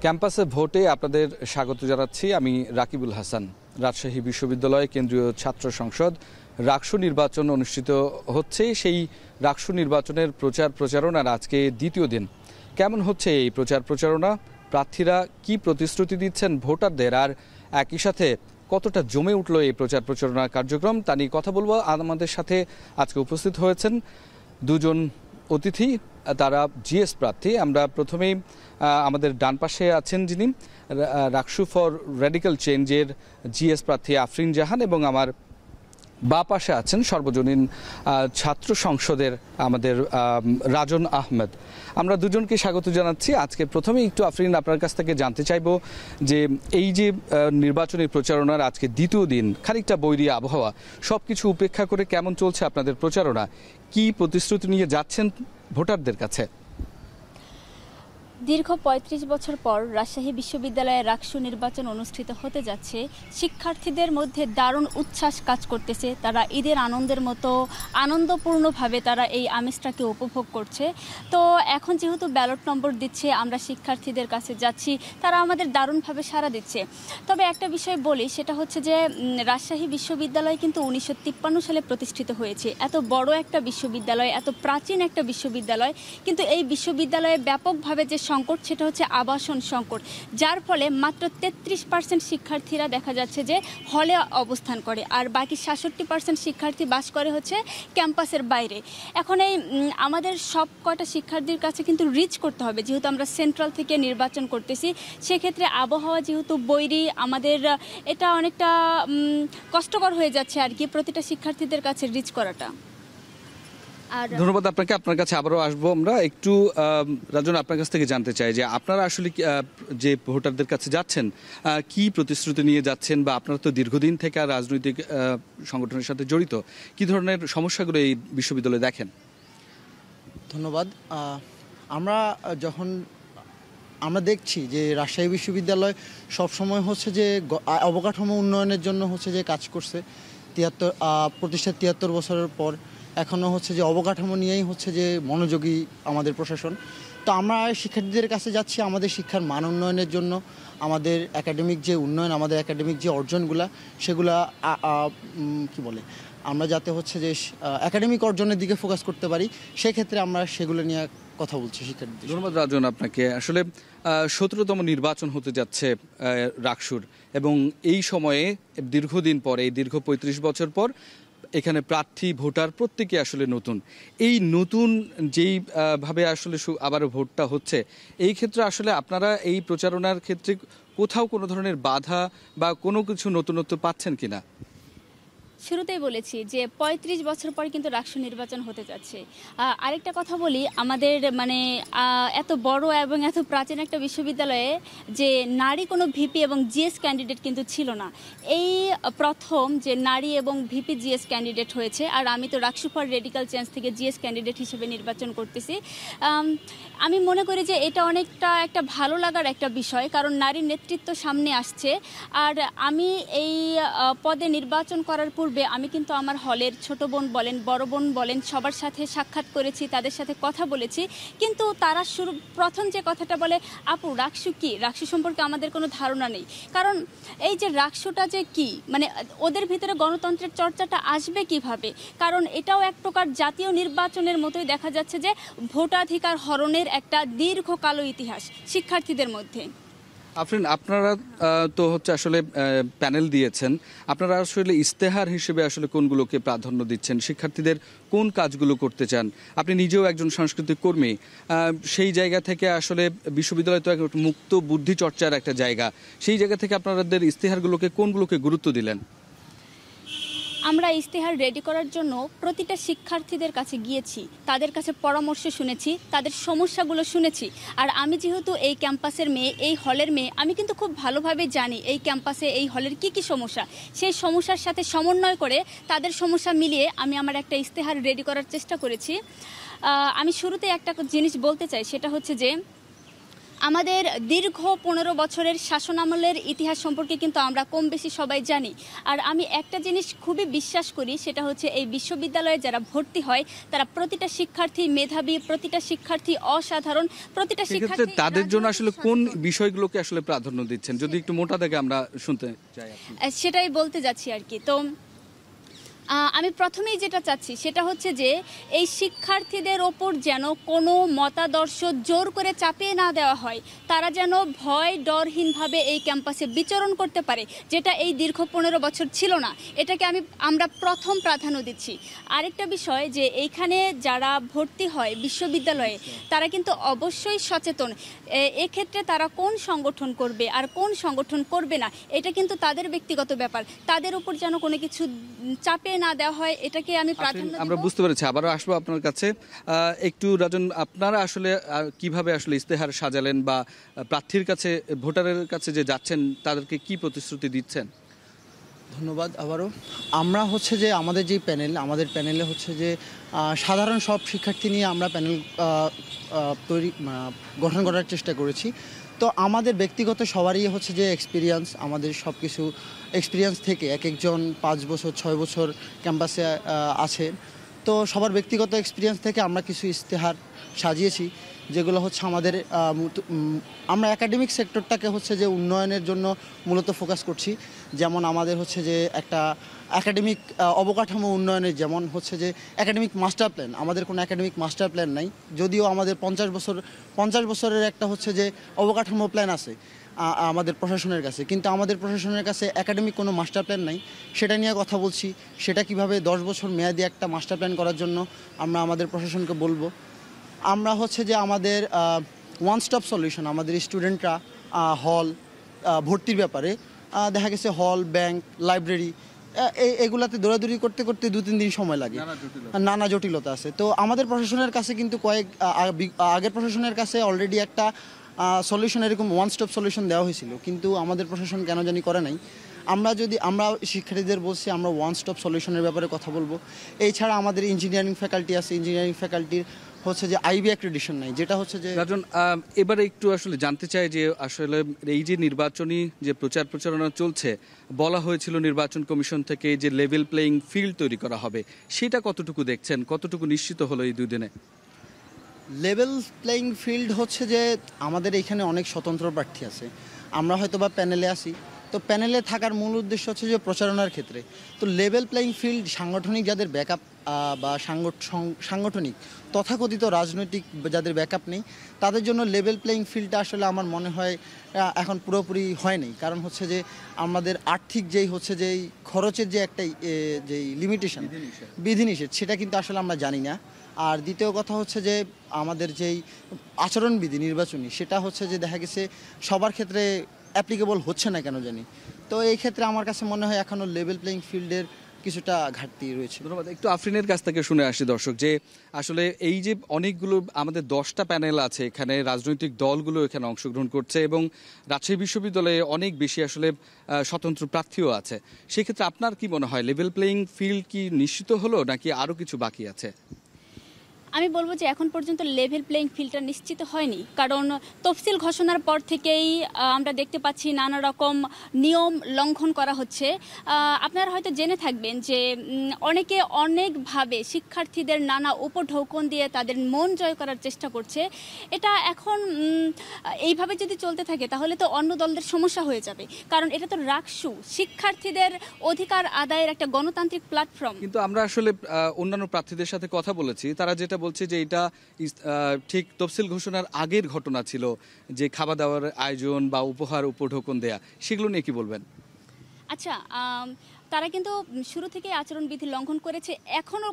ক্যাম্পাসে ভোটে আপনাদের স্বাগত জানাচ্ছি। আমি রাকিবুল হাসান। রাজশাহী বিশ্ববিদ্যালয় কেন্দ্রীয় ছাত্র সংসদ রাকসু নির্বাচন অনুষ্ঠিত হচ্ছে। সেই রাকসু নির্বাচনের প্রচারণার আজকে দ্বিতীয় দিন। কেমন হচ্ছে এই প্রচারণা? প্রার্থীরা কি প্রতিশ্রুতি দিচ্ছেন ভোটারদের, আর একই সাথে কতটা জমে উঠল এই প্রচারণা কার্যক্রম, তা নিয়ে কথা বলবো। আমাদের সাথে আজকে উপস্থিত হয়েছেন দুজন অতিথি, তারা জিএস প্রার্থী। আমরা প্রথমেই আমাদের ডান পাশে আছেন যিনি রাকসু ফর রেডিক্যাল চেঞ্জের জিএস প্রার্থী আফরিন জাহান, এবং আমার বা পাশে আছেন সর্বজনীন ছাত্র সংসদের আমাদের রাজন আহমেদ। আমরা দুজনকে স্বাগত জানাচ্ছি। আজকে প্রথমেই একটু আফরিন, আপনার কাছ থেকে জানতে চাইব যে এই যে নির্বাচনী প্রচারণার আজকে দ্বিতীয় দিন, খানিকটা বৈরী আবহাওয়া, সব কিছু উপেক্ষা করে কেমন চলছে আপনাদের প্রচারণা? কি প্রতিশ্রুতি নিয়ে যাচ্ছেন ভোটারদের কাছে? দীর্ঘ ৩৫ বছর পর রাজশাহী বিশ্ববিদ্যালয়ে রাকসু নির্বাচন অনুষ্ঠিত হতে যাচ্ছে। শিক্ষার্থীদের মধ্যে দারুণ উচ্ছ্বাস কাজ করতেছে। তারা ঈদের আনন্দের মতো আনন্দপূর্ণভাবে তারা এই আমেজটাকে উপভোগ করছে। তো এখন যেহেতু ব্যালট নম্বর দিচ্ছে, আমরা শিক্ষার্থীদের কাছে যাচ্ছি, তারা আমাদের দারুণভাবে সাড়া দিচ্ছে। তবে একটা বিষয় বলি, সেটা হচ্ছে যে রাজশাহী বিশ্ববিদ্যালয় কিন্তু ১৯৫৩ সালে প্রতিষ্ঠিত হয়েছে। এত বড় একটা বিশ্ববিদ্যালয়, এত প্রাচীন একটা বিশ্ববিদ্যালয়, কিন্তু এই বিশ্ববিদ্যালয়ে ব্যাপকভাবে যে সংকট, সেটা হচ্ছে আবাসন সংকট, যার ফলে মাত্র ৩৩% শিক্ষার্থীরা দেখা যাচ্ছে যে হলে অবস্থান করে, আর বাকি ৬৭% শিক্ষার্থী বাস করে হচ্ছে ক্যাম্পাসের বাইরে। এখন এই আমাদের সব কয়টা শিক্ষার্থীর কাছে কিন্তু রিচ করতে হবে, যেহেতু আমরা সেন্ট্রাল থেকে নির্বাচন করতেছি। সেক্ষেত্রে আবহাওয়া যেহেতু বৈরী, আমাদের এটা অনেকটা কষ্টকর হয়ে যাচ্ছে আর কি, প্রতিটা শিক্ষার্থীদের কাছে রিচ করাটা। ধন্যবাদ আপনাকে। আপনার কাছে আবারও আসবো আমরা। একটু রাজন, আপনার কাছ থেকে জানতে চাই যে আপনারা আসলে যে ভোটারদের কাছে যাচ্ছেন, কি প্রতিশ্রুতি নিয়ে যাচ্ছেন, বা আপনারা তো দীর্ঘদিন থেকে রাজনৈতিক সংগঠনের সাথে জড়িত, কি ধরনের সমস্যাগুলো এই বিশ্ববিদ্যালয়ে দেখেন? ধন্যবাদ। আমরা দেখছি যে রাজশাহী বিশ্ববিদ্যালয় সবসময় হচ্ছে যে অবকাঠামো উন্নয়নের জন্য হচ্ছে যে কাজ করছে। প্রতিষ্ঠা ৭৩ বছরের পর এখনও হচ্ছে যে অবকাঠামো নিয়েই হচ্ছে যে মনোযোগী আমাদের প্রশাসন। তো আমরা শিক্ষার্থীদের কাছে যাচ্ছি আমাদের শিক্ষার মান উন্নয়নের জন্য, আমাদের একাডেমিক যে উন্নয়ন, আমাদের একাডেমিক যে অর্জনগুলা, সেগুলা আমরা যাতে হচ্ছে যে একাডেমিক অর্জনের দিকে ফোকাস করতে পারি, সেক্ষেত্রে আমরা সেগুলো নিয়ে কথা বলছি শিক্ষার্থীদের। ধন্যবাদ রাজন আপনাকে। আসলে ১৭তম নির্বাচন হতে যাচ্ছে রাকসুর, এবং এই সময়ে দীর্ঘদিন পর, এই দীর্ঘ ৩৫ বছর পর এখানে প্রার্থী ভোটার প্রত্যেকে আসলে নতুন। এই নতুন যেই ভাবে আসলে আবারও ভোটটা হচ্ছে, এই ক্ষেত্রে আসলে আপনারা এই প্রচারণার ক্ষেত্রে কোথাও কোনো ধরনের বাধা বা কোনো কিছু নতুনত্ব পাচ্ছেন কিনা? শুরুতেই বলেছি যে ৩৫ বছর পরে কিন্তু রাকসু নির্বাচন হতে যাচ্ছে। আরেকটা কথা বলি, আমাদের এত বড় এবং এত প্রাচীন একটা বিশ্ববিদ্যালয়ে যে নারী কোনো ভিপি এবং জিএস ক্যান্ডিডেট কিন্তু ছিল না। এই প্রথম যে নারী এবং ভিপি জিএস ক্যান্ডিডেট হয়েছে, আর আমি তো রাকসু ফর রেডিক্যাল চেঞ্জ থেকে জিএস ক্যান্ডিডেট হিসেবে নির্বাচন করতেছি। আমি মনে করি যে এটা অনেকটা একটা ভালো লাগার একটা বিষয়, কারণ নারীর নেতৃত্ব সামনে আসছে। আর আমি এই পদে নির্বাচন করার পূর্বে আমি কিন্তু আমার হলের ছোট বোন বলেন, বড় বোন বলেন, সবার সাথে সাক্ষাৎ করেছি, তাদের সাথে কথা বলেছি। কিন্তু তারা প্রথম যে কথাটা বলে, আপু রাকসু কি, রাকসু সম্পর্কে আমাদের কোনো ধারণা নেই। কারণ এই যে রাকসুটা যে কি, ওদের ভিতরে গণতন্ত্রের চর্চাটা আসবে কিভাবে? কারণ এটাও এক প্রকার জাতীয় নির্বাচনের মতোই দেখা যাচ্ছে যে ভোটাধিকার হরণের একটা দীর্ঘ কালো ইতিহাস শিক্ষার্থীদের মধ্যে। আফরিন, আপনারা তো হচ্ছে আসলে প্যানেল দিয়েছেন, আপনারা আসলে ইস্তেহার হিসেবে আসলে কোনগুলোকে প্রাধান্য দিচ্ছেন? শিক্ষার্থীদের কোন কাজগুলো করতে চান? আপনি নিজেও একজন সাংস্কৃতিক কর্মী, সেই জায়গা থেকে আসলে বিশ্ববিদ্যালয় তো একটা মুক্ত বুদ্ধি চর্চার একটা জায়গা, সেই জায়গা থেকে আপনাদের ইস্তেহারগুলোকে কোনগুলোকে গুরুত্ব দিলেন? আমরা ইস্তেহার রেডি করার জন্য প্রতিটা শিক্ষার্থীদের কাছে গিয়েছি, তাদের কাছে পরামর্শ শুনেছি, তাদের সমস্যাগুলো শুনেছি। আর আমি যেহেতু এই ক্যাম্পাসের মেয়ে, এই হলের মেয়ে, আমি কিন্তু খুব ভালোভাবে জানি এই ক্যাম্পাসে এই হলের কি কি সমস্যা। সেই সমস্যার সাথে সমন্বয় করে তাদের সমস্যা মিলিয়ে আমি আমার একটা ইস্তেহার রেডি করার চেষ্টা করেছি। আমি শুরুতে একটা জিনিস বলতে চাই, সেটা হচ্ছে যে আমাদের দীর্ঘ 15 বছরের শাসনামলের ইতিহাস সম্পর্কে কিন্তু আমরা কম বেশি সবাই জানি। আর আমি একটা জিনিস খুবই বিশ্বাস করি, সেটা হচ্ছে এই বিশ্ববিদ্যালয়ে যারা ভর্তি হয় তারা প্রতিটা শিক্ষার্থী মেধাবী, প্রতিটা শিক্ষার্থী অসাধারণ, প্রতিটা শিক্ষার্থী তাদের জন্য আসলে কোন বিষয়গুলোকে আসলে প্রাধান্য দিচ্ছেন, যদি একটু মোটা দাগে আমরা শুনতে চাই। সেটাই বলতে যাচ্ছি আর কি। তো আমি প্রথমেই যেটা চাচ্ছি সেটা হচ্ছে যে এই শিক্ষার্থীদের ওপর যেন কোনো মতাদর্শ জোর করে চাপিয়ে না দেওয়া হয়, তারা যেন ভয় ডরহীনভাবে এই ক্যাম্পাসে বিচরণ করতে পারে, যেটা এই দীর্ঘ 15 বছর ছিল না। এটাকে আমরা প্রথম প্রাধান্য দিচ্ছি। আরেকটা বিষয় যে এইখানে যারা ভর্তি হয় বিশ্ববিদ্যালয়ে তারা কিন্তু অবশ্যই সচেতন। এক্ষেত্রে তারা কোন সংগঠন করবে আর কোন সংগঠন করবে না এটা কিন্তু তাদের ব্যক্তিগত ব্যাপার, তাদের উপর যেন কোনো কিছু চাপে না দেওয়া হয়, এটাকে আমি প্রাধান্য দেব। আমরা বুঝতে পেরেছি, আবারও আসবো আপনার কাছে। একটু রাজন, আপনারা আসলে কিভাবে আসলে ইস্তেহার সাজালেন বা প্রার্থীর কাছে, ভোটারের কাছে যে যাচ্ছেন তাদেরকে কি প্রতিশ্রুতি দিচ্ছেন? ধন্যবাদ। আবারও আমরা হচ্ছে যে আমাদের যে প্যানেল, আমাদের প্যানেলে হচ্ছে যে সাধারণ সব শিক্ষার্থী নিয়ে আমরা প্যানেল গঠন করার চেষ্টা করেছি। তো আমাদের ব্যক্তিগত সবারই হচ্ছে যে এক্সপিরিয়েন্স, আমাদের সব কিছু এক্সপিরিয়েন্স থেকে এক একজন 5 বছর 6 বছর ক্যাম্পাসে আছে। তো সবার ব্যক্তিগত এক্সপিরিয়েন্স থেকে আমরা কিছু ইস্তেহার সাজিয়েছি, যেগুলো হচ্ছে আমাদের আমরা একাডেমিক সেক্টরটাকে হচ্ছে যে উন্নয়নের জন্য মূলত ফোকাস করছি। যেমন আমাদের হচ্ছে যে একটা একাডেমিক অবকাঠামো উন্নয়নের, যেমন হচ্ছে যে একাডেমিক মাস্টার প্ল্যান, আমাদের কোনো একাডেমিক মাস্টার প্ল্যান নাই, যদিও আমাদের 50 বছরের একটা হচ্ছে যে অবকাঠামো প্ল্যান আছে আমাদের প্রশাসনের কাছে, কিন্তু আমাদের প্রশাসনের কাছে একাডেমিক কোনো মাস্টার প্ল্যান নাই। সেটা নিয়ে কথা বলছি, সেটা কিভাবে 10 বছর মেয়াদি একটা মাস্টার প্ল্যান করার জন্য আমরা আমাদের প্রশাসনকে বলবো। আমরা হচ্ছে যে আমাদের ওয়ান স্টপ সলিউশন, আমাদের স্টুডেন্টরা হল ভর্তির ব্যাপারে দেখা গেছে হল, ব্যাংক, লাইব্রেরি এগুলাতে দৌড়াদৌড়ি করতে করতে 2-3 দিন সময় লাগে, নানা জটিলতা আছে। তো আমাদের প্রশাসনের কাছে কিন্তু আগের প্রশাসনের কাছে অলরেডি একটা সলিউশন, এরকম ওয়ান স্টপ সলিউশন দেওয়া হয়েছিল, কিন্তু আমাদের প্রশাসন কেন জানি করে নাই। আমরা শিক্ষার্থীদের বলছি আমরা ওয়ান স্টপ সলিউশনের ব্যাপারে কথা বলবো। এছাড়া আমাদের ইঞ্জিনিয়ারিং ফ্যাকাল্টি আছে, ইঞ্জিনিয়ারিং ফ্যাকাল্টির হচ্ছে যে আইবি অ্যাক্রেডিটেশন নাই, যেটা হচ্ছে যে রাজন, এবারে একটু আসলে জানতে চাই যে আসলে এই যে নির্বাচনী যে প্রচারণা চলছে, বলা হয়েছিল নির্বাচন কমিশন থেকে যে লেভেল প্লেইং ফিল্ড তৈরি করা হবে, সেটা কতটুকু দেখছেন, কতটুকু নিশ্চিত হলো এই 2 দিনে? লেভেল প্লেইং ফিল্ড হচ্ছে যে আমাদের এখানে অনেক স্বতন্ত্র প্রার্থী আছে, আমরা হয়তো বা প্যানেলে আসি, তো প্যানেলে থাকার মূল উদ্দেশ্য হচ্ছে যে প্রচারণার ক্ষেত্রে। তো লেভেল প্লেইং ফিল্ড সাংগঠনিক যাদের ব্যাকআপ বা সাংগঠনিক তথাকথিত রাজনৈতিক যাদের ব্যাকআপ নেই, তাদের জন্য লেভেল প্লেইং ফিল্ডটা আসলে আমার মনে হয় এখন পুরোপুরি হয়নি। কারণ হচ্ছে যে আমাদের আর্থিক যেই খরচের যে একটা যেই লিমিটেশন, বিধিনিষেধ, সেটা কিন্তু আসলে আমরা জানি না। আর দ্বিতীয় কথা হচ্ছে যে আমাদের যেই আচরণবিধি নির্বাচনী, সেটা হচ্ছে যে দেখা গেছে সবার ক্ষেত্রে অ্যাপ্লিকেবল হচ্ছে না কেন জানি। তো এই ক্ষেত্রে আমার কাছে মনে হয় এখনও লেভেল প্লেইং ফিল্ডের কিছুটা ঘাটতি রয়েছে। ধন্যবাদ। একটু আফরিনের কাছ থেকে শুনে আসি দর্শক, যে আসলে এই যে অনেকগুলো আমাদের 10টা প্যানেল আছে এখানে, রাজনৈতিক দলগুলো এখানে অংশগ্রহণ করছে এবং রাজশাহী বিশ্ববিদ্যালয়ে অনেক বেশি আসলে স্বতন্ত্র প্রার্থীও আছে। সেক্ষেত্রে আপনার কি মনে হয়, লেভেল প্লেইং ফিল্ড কি নিশ্চিত হলো নাকি আরও কিছু বাকি আছে? আমি বলবো যে এখন পর্যন্ত লেভেল প্লেইং ফিল্ডটা নিশ্চিত হয়নি, কারণ তফসিল ঘোষণার পর থেকেই আমরা দেখতে পাচ্ছি নানা রকম নিয়ম লঙ্ঘন করা হচ্ছে। আপনারা হয়তো জেনে থাকবেন যে অনেকে অনেকভাবে শিক্ষার্থীদের নানা উপঢৌকন দিয়ে তাদের মন জয় করার চেষ্টা করছে। এটা এখন এইভাবে যদি চলতে থাকে তাহলে তো অন্য দলদের সমস্যা হয়ে যাবে, কারণ এটা তো রাকসু, শিক্ষার্থীদের অধিকার আদায়ের একটা গণতান্ত্রিক প্ল্যাটফর্ম। কিন্তু আমরা আসলে অন্যান্য প্রার্থীদের সাথে কথা বলেছি, তারা যেটা বলছে যে এটা ঠিক তফসিল ঘোষণার আগের ঘটনা ছিল, যে খাওয়া দাওয়ার আয়োজন বা উপহার উপঢৌকন দেয়া, সেগুলো নিয়ে কি বলবেন? আচ্ছা, তারা কিন্তু শুরু থেকে আচরণবিধি লঙ্ঘন করেছে, এখনো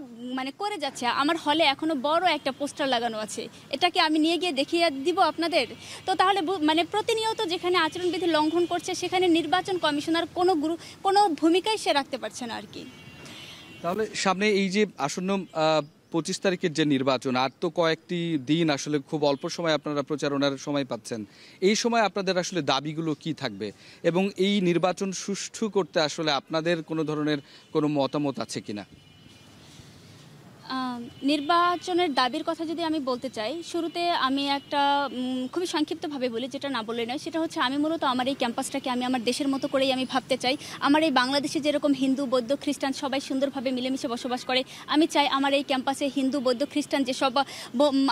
করে যাচ্ছে। আমার হলে এখনো বড় একটা পোস্টার লাগানো আছে, এটাকে আমি নিয়ে গিয়ে দেখিয়ে দিব আপনাদের। তো তাহলে প্রতিনিয়ত যেখানে আচরণবিধি লঙ্ঘন করছে সেখানে নির্বাচন কমিশনার কোনো ভূমিকাই সে রাখতে পারছে না আর কি। তাহলে সামনে এই যে আসন্ন 25 তারিখের যে নির্বাচন, আর তো কয়েকটি দিন, আসলে খুব অল্প সময় আপনারা প্রচারণার সময় পাচ্ছেন, এই সময় আপনাদের আসলে দাবিগুলো কি থাকবে এবং এই নির্বাচন সুষ্ঠু করতে আসলে আপনাদের কোনো ধরনের কোনো মতামত আছে কিনা? নির্বাচনের দাবির কথা যদি আমি বলতে চাই, শুরুতে আমি একটা খুবই সংক্ষিপ্তভাবে বলি, যেটা না বললে নয়। সেটা হচ্ছে আমি মূলত আমার এই ক্যাম্পাসটাকে আমি আমার দেশের মতো করেই আমি ভাবতে চাই। আমার এই বাংলাদেশে যেরকম হিন্দু, বৌদ্ধ, খ্রিস্টান সবাই সুন্দরভাবে মিলেমিশে বসবাস করে, আমি চাই আমার এই ক্যাম্পাসে হিন্দু, বৌদ্ধ, খ্রিস্টান যেসব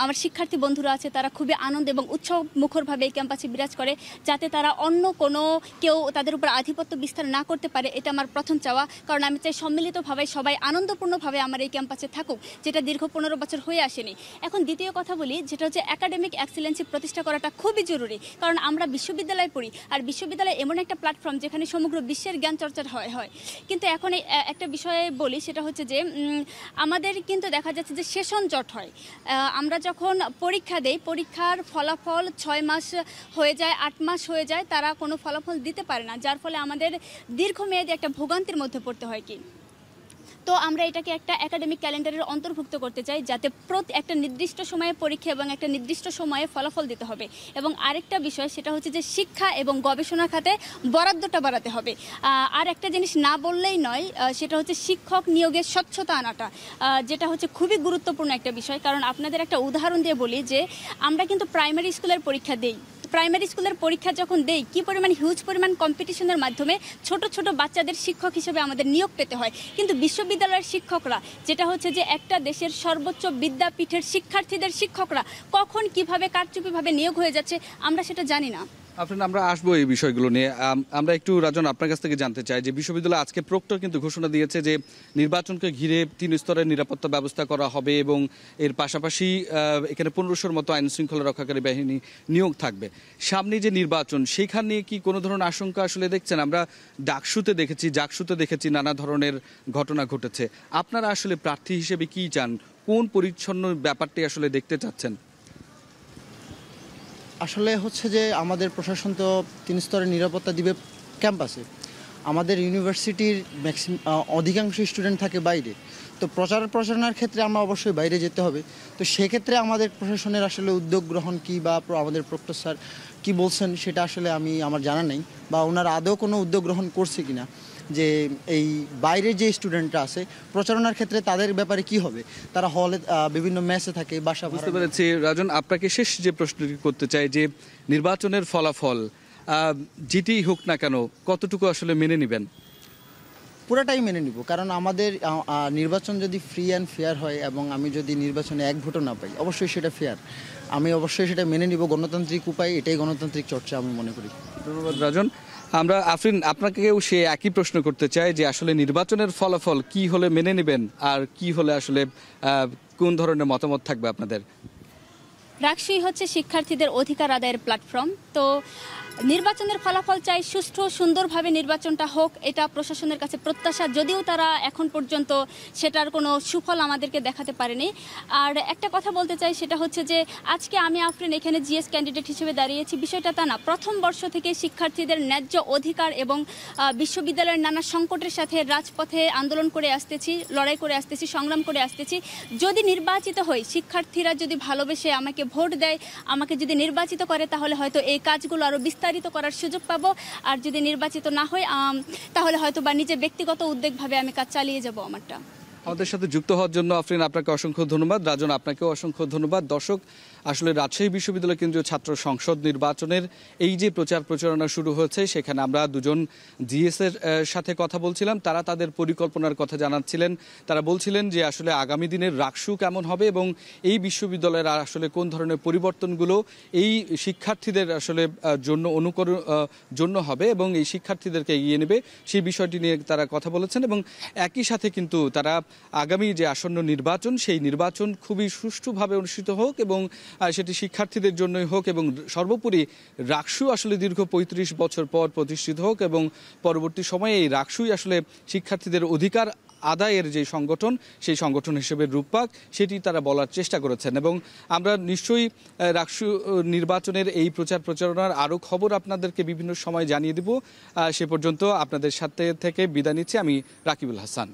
আমার শিক্ষার্থী বন্ধুরা আছে তারা খুবই আনন্দ এবং উৎসব মুখরভাবে এই ক্যাম্পাসে বিরাজ করে, যাতে তারা অন্য কোনো কেউ তাদের উপর আধিপত্য বিস্তার না করতে পারে। এটা আমার প্রথম চাওয়া, কারণ আমি চাই সম্মিলিতভাবে সবাই আনন্দপূর্ণভাবে আমার এই ক্যাম্পাসে থাকুক, যেটা দীর্ঘ 15 বছর হয়ে আসেনি। এখন দ্বিতীয় কথা বলি, যেটা হচ্ছে একাডেমিক এক্সিলেন্সি প্রতিষ্ঠা করাটা খুবই জরুরি, কারণ আমরা বিশ্ববিদ্যালয়ে পড়ি, আর বিশ্ববিদ্যালয় এমন একটা প্ল্যাটফর্ম যেখানে সমগ্র বিশ্বের জ্ঞান চর্চা হয়। কিন্তু এখন একটা বিষয়ে বলি, সেটা হচ্ছে যে আমাদের কিন্তু দেখা যাচ্ছে যে সেশন জট হয়। আমরা যখন পরীক্ষা দেই, পরীক্ষার ফলাফল 6 মাস হয়ে যায়, 8 মাস হয়ে যায়, তারা কোনো ফলাফল দিতে পারে না, যার ফলে আমাদের দীর্ঘমেয়াদী একটা ভোগান্তির মধ্যে পড়তে হয়। তো আমরা এটাকে একটা একাডেমিক ক্যালেন্ডারের অন্তর্ভুক্ত করতে চাই, যাতে একটা নির্দিষ্ট সময়ে পরীক্ষা এবং একটা নির্দিষ্ট সময়ে ফলাফল দিতে হবে। এবং আরেকটা বিষয়, সেটা হচ্ছে যে শিক্ষা এবং গবেষণা খাতে বরাদ্দটা বাড়াতে হবে। আর একটা জিনিস না বললেই নয়, সেটা হচ্ছে শিক্ষক নিয়োগের স্বচ্ছতা আনাটা, যেটা হচ্ছে খুবই গুরুত্বপূর্ণ একটা বিষয়। কারণ আপনাদের একটা উদাহরণ দিয়ে বলি যে আমরা কিন্তু প্রাইমারি স্কুলের পরীক্ষা দেই। প্রাইমারি স্কুলের পরীক্ষা যখন দেই, কি পরিমাণ হিউজ পরিমাণ কম্পিটিশনের মাধ্যমে ছোট ছোট বাচ্চাদের শিক্ষক হিসেবে আমাদের নিয়োগ পেতে হয়। কিন্তু বিশ্ববিদ্যালয়ের শিক্ষকরা, যেটা হচ্ছে যে একটা দেশের সর্বোচ্চ বিদ্যাপীঠের শিক্ষার্থীদের শিক্ষকরা কখন কিভাবে কারচুপিভাবে নিয়োগ হয়ে যাচ্ছে আমরা সেটা জানি না। আমরা আসবো এই বিষয়গুলো নিয়ে। আমরা একটু রাজন আপনার কাছ থেকে জানতে চাই যে বিশ্ববিদ্যালয় আজকে প্রক্টর কিন্তু ঘোষণা দিয়েছে যে নির্বাচনকে ঘিরে 3 স্তরের নিরাপত্তা ব্যবস্থা করা হবে এবং এর পাশাপাশি এখানে 1500-র মতো আইন শৃঙ্খলা রক্ষাকারী বাহিনী নিয়োগ থাকবে। সামনে যে নির্বাচন, সেইখানে নিয়ে কি কোনো ধরনের আশঙ্কা আসলে দেখছেন? আমরা ডাকসুতে দেখেছি নানা ধরনের ঘটনা ঘটেছে। আপনারা আসলে প্রার্থী হিসেবে কি চান? কোন পরিচ্ছন্ন ব্যাপারটি আসলে দেখতে চাচ্ছেন? আসলে হচ্ছে যে আমাদের প্রশাসন তো 3 স্তরের নিরাপত্তা দিবে ক্যাম্পাসে। আমাদের ইউনিভার্সিটির অধিকাংশ স্টুডেন্ট থাকে বাইরে, তো প্রচারণার ক্ষেত্রে আমরা অবশ্যই বাইরে যেতে হবে। তো সেক্ষেত্রে আমাদের প্রশাসনের আসলে উদ্যোগ গ্রহণ কি বা আমাদের প্রক্টর স্যার কী বলছেন সেটা আসলে আমার জানা নেই, বা ওনারা আদৌ কোনো উদ্যোগ গ্রহণ করছে কিনা, যে এই বাইরে যে স্টুডেন্টরা আছে প্রচারণার ক্ষেত্রে তাদের ব্যাপারে কি হবে। তারা হলে বিভিন্ন মেসে থাকে, বাসা। বুঝতে পেরেছি রাজন, আপনাকে শেষ যে প্রশ্নটি করতে চাই যে নির্বাচনের ফলাফল যেটি হোক না কেন কতটুকু আসলে মেনে নেবেন? পুরাটাই মেনে নিব, কারণ আমাদের নির্বাচন যদি ফ্রি অ্যান্ড ফেয়ার হয় এবং আমি যদি নির্বাচনে 1 ভোটও না পাই, অবশ্যই সেটা ফেয়ার। আমি অবশ্যই সেটা মেনে নিব। গণতান্ত্রিক উপায়, এটাই গণতান্ত্রিক চর্চা আমি মনে করি। ধন্যবাদ রাজন। আমরা আফরিন আপনাকেও সে একই প্রশ্ন করতে চাই যে আসলে নির্বাচনের ফলাফল কি হলে মেনে নেবেন আর কি হলে আসলে কোন ধরনের মতামত থাকবে আপনাদের? রাকসুই হচ্ছে শিক্ষার্থীদের অধিকার আদায়ের প্ল্যাটফর্ম। তো নির্বাচনের ফলাফল চাই সুষ্ঠু সুন্দরভাবে নির্বাচনটা হোক, এটা প্রশাসনের কাছে প্রত্যাশা, যদিও তারা এখন পর্যন্ত সেটার কোনো সুফল আমাদেরকে দেখাতে পারেনি। আর একটা কথা বলতে চাই, সেটা হচ্ছে যে আজকে আমি আফরিন এখানে জিএস ক্যান্ডিডেট হিসেবে দাঁড়িয়েছি, বিষয়টা তা না। প্রথম বর্ষ থেকে শিক্ষার্থীদের ন্যায্য অধিকার এবং বিশ্ববিদ্যালয়ের নানা সংকটের সাথে রাজপথে আন্দোলন করে আসতেছি, লড়াই করে আসতেছি, সংগ্রাম করে আসতেছি। যদি নির্বাচিত হই, শিক্ষার্থীরা যদি ভালোবেসে আমাকে ভোট দেয়, আমাকে যদি নির্বাচিত করে, তাহলে হয়তো এই কাজগুলো আরও বিস্তারিত করার সুযোগ পাবো। আর যদি নির্বাচিত না হয়, তাহলে হয়তো বা নিজে ব্যক্তিগত উদ্যোগভাবে আমি কাজ চালিয়ে যাব আমারটা। আমাদের সাথে যুক্ত হওয়ার জন্য আফরিন আপনাকে অসংখ্য ধন্যবাদ। রাজন আপনাকেও অসংখ্য ধন্যবাদ। দর্শক, আসলে রাজশাহী বিশ্ববিদ্যালয় কেন্দ্রীয় ছাত্র সংসদ নির্বাচনের এই যে প্রচারণা শুরু হয়েছে, সেখানে আমরা দুজন জিএস এর সাথে কথা বলছিলাম। তারা তাদের পরিকল্পনার কথা জানাচ্ছিলেন। তারা বলছিলেন যে আসলে আগামী দিনের রাকসু কেমন হবে এবং এই বিশ্ববিদ্যালয়ের আসলে কোন ধরনের পরিবর্তনগুলো এই শিক্ষার্থীদের আসলে জন্য হবে এবং এই শিক্ষার্থীদেরকে এগিয়ে নেবে, সেই বিষয়টি নিয়ে তারা কথা বলেছেন। এবং একই সাথে কিন্তু তারা আগামী যে আসন্ন নির্বাচন, সেই নির্বাচন খুবই সুষ্ঠুভাবে অনুষ্ঠিত হোক এবং সেটি শিক্ষার্থীদের জন্যই হোক এবং সর্বোপরি রাকসু আসলে দীর্ঘ 35 বছর পর প্রতিষ্ঠিত হোক এবং পরবর্তী সময়ে এই রাকসুই আসলে শিক্ষার্থীদের অধিকার আদায়ের যে সংগঠন, সেই সংগঠন হিসেবে রূপ পাক, সেটি তারা বলার চেষ্টা করেছেন। এবং আমরা নিশ্চয়ই রাকসু নির্বাচনের এই প্রচারণার আরও খবর আপনাদেরকে বিভিন্ন সময় জানিয়ে দেব। সে পর্যন্ত আপনাদের সাথে থেকে বিদায় নিচ্ছি আমি রাকিবুল হাসান।